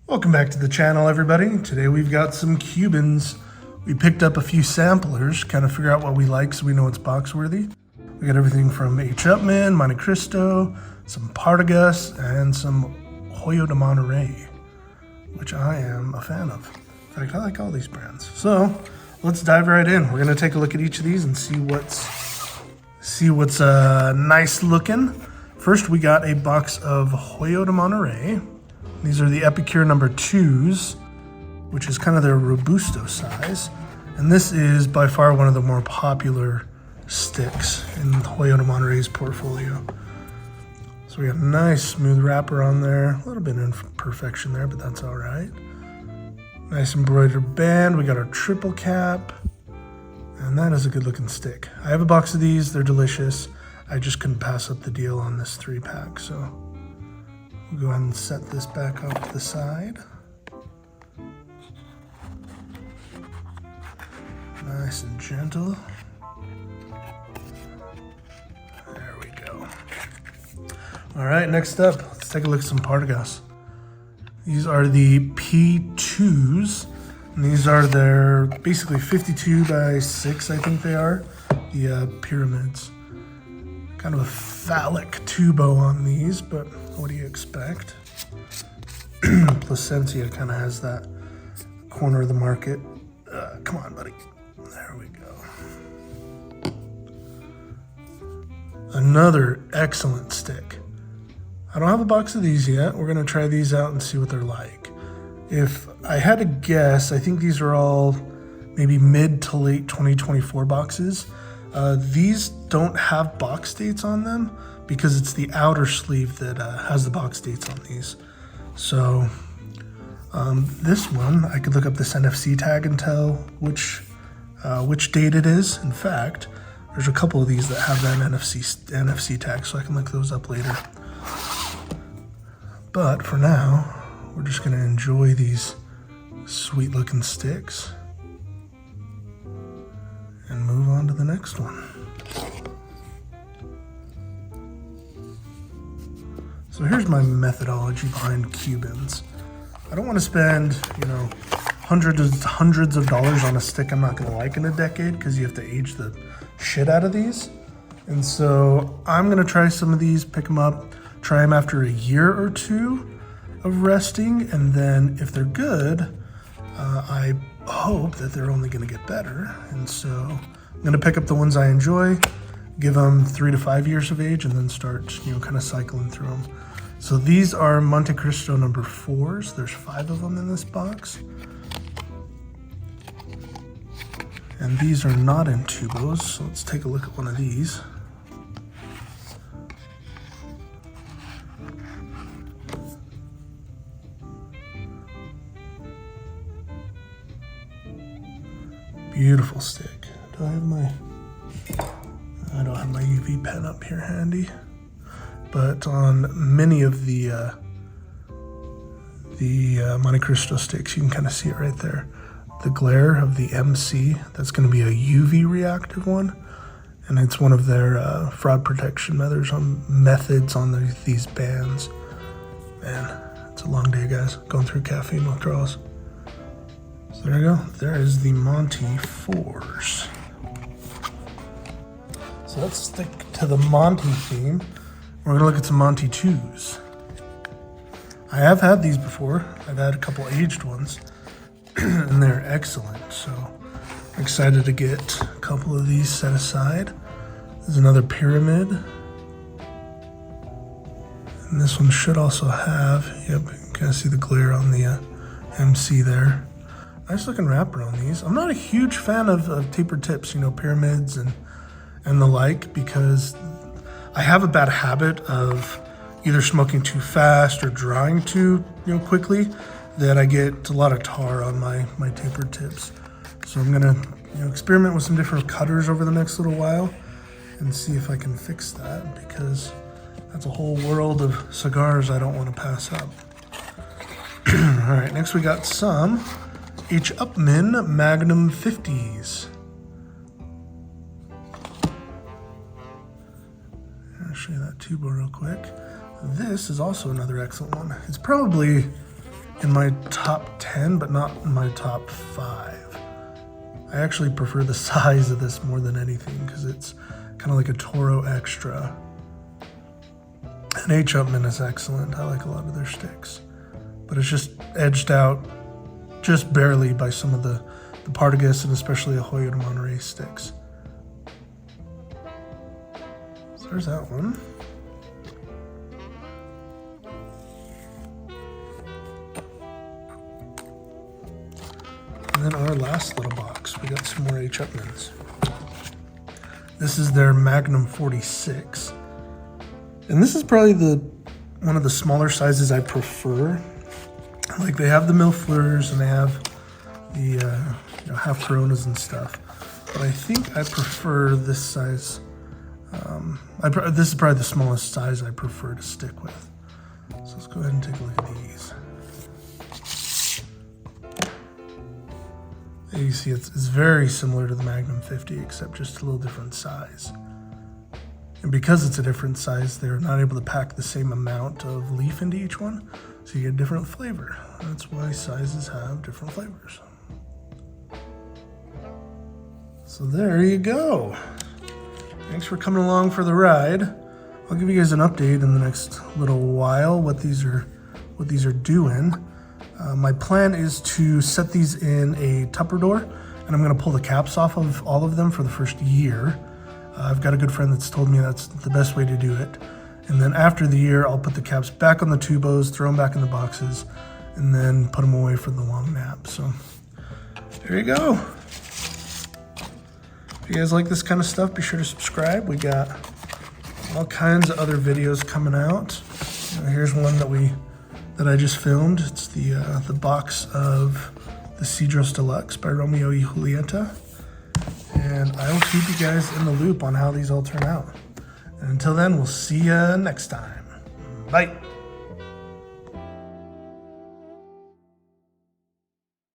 Welcome back to the channel, everybody. Today we've got some Cubans. We picked up a few samplers, kind of figure out what we like so we know it's box worthy. We got everything from H. Upmann, Monte Cristo, some Partagas, and some Hoyo de Monterrey, which I am a fan of. In fact, I like all these brands. So let's dive right in. We're gonna take a look at each of these and see what's nice looking. First, we got a box of Hoyo de Monterrey. These are the Epicure number 2s, which is kind of their Robusto size. And this is by far one of the more popular sticks in Hoyo de Monterrey's portfolio. So we got a nice smooth wrapper on there. A little bit of imperfection there, but that's all right. Nice embroidered band. We got our triple cap. And that is a good looking stick. I have a box of these. They're delicious. I just couldn't pass up the deal on this 3-pack, so we'll go ahead and set this back off to the side. Nice and gentle. There we go. All right, next up, let's take a look at some Partagas. These are the P2s, and these are their basically 52 by 6, I think they are, the pyramids. Kind of a phallic tubo on these, but what do you expect? Placentia kind of has that corner of the market. Come on, buddy. There we go. Another excellent stick. I don't have a box of these yet. We're going to try these out and see what they're like. If I had to guess, I think these are all maybe mid to late 2024 boxes. These don't have box dates on them because it's the outer sleeve that has the box dates on these. So this one, I could look up this NFC tag and tell which date it is. In fact, there's a couple of these that have that NFC tag, so I can look those up later. But for now, we're just going to enjoy these sweet looking sticks and move on to the next one. So here's my methodology behind Cubans. I don't want to spend, hundreds of dollars on a stick I'm not going to like in a decade because you have to age the shit out of these. And so I'm going to try some of these, pick them up, try them after a year or two of resting, and then if they're good, I hope that they're only going to get better. And so I'm going to pick up the ones I enjoy, give them 3 to 5 years of age, and then start, kind of cycling through them. So these are Monte Cristo number 4s. There's 5 of them in this box. And these are not in tubos, so let's take a look at one of these. Beautiful stick. I don't have my UV pen up here handy, but on many of the Monte Cristo sticks, you can kind of see it right there. The glare of the MC, that's going to be a UV reactive one, and it's one of their fraud protection methods on these bands. Man, it's a long day, guys, going through caffeine withdrawals. So there you go. There is the Monte 4s. So let's stick to the Monte theme. We're going to look at some Monte 2s. I have had these before. I've had a couple aged ones, and they're excellent. So I'm excited to get a couple of these set aside. There's another pyramid. And this one should also have, you can kind of see the glare on the MC there. Nice looking wrapper on these. I'm not a huge fan of tapered tips, pyramids and the like, because I have a bad habit of either smoking too fast or drying too quickly, that I get a lot of tar on my tapered tips. So I'm gonna experiment with some different cutters over the next little while and see if I can fix that, because that's a whole world of cigars I don't want to pass up. All right, next we got some H. Upmann Magnum 50s. I'll show you that tubo real quick. This is also another excellent one. It's probably in my top 10, but not in my top 5. I actually prefer the size of this more than anything because it's kind of like a Toro Extra. And H. Upmann is excellent. I like a lot of their sticks, but it's just edged out just barely by some of the Partagas and especially a Hoyo de Monterey sticks. So there's that one. And then our last little box, we got some more H. Upmanns. This is their Magnum 46. And this is probably one of the smaller sizes I prefer. Like they have the mille fleurs and they have the half Coronas and stuff. But I think I prefer this size. This is probably the smallest size I prefer to stick with. So let's go ahead and take a look at these. You see it's very similar to the Magnum 50, except just a little different size. And because it's a different size, they're not able to pack the same amount of leaf into each one, so you get a different flavor. That's why sizes have different flavors. So there you go. Thanks for coming along for the ride. I'll give you guys an update in the next little while what these are doing. My plan is to set these in a Tupperware, and I'm going to pull the caps off of all of them for the first year. I've got a good friend that's told me that's the best way to do it. And then after the year, I'll put the caps back on the tubos, throw them back in the boxes, and then put them away for the long nap. So there you go. If you guys like this kind of stuff, be sure to subscribe. We got all kinds of other videos coming out. Here's one that I just filmed. It's the box of the Cigars Deluxe by Romeo y Julieta. And I will keep you guys in the loop on how these all turn out. And until then, we'll see you next time. Bye.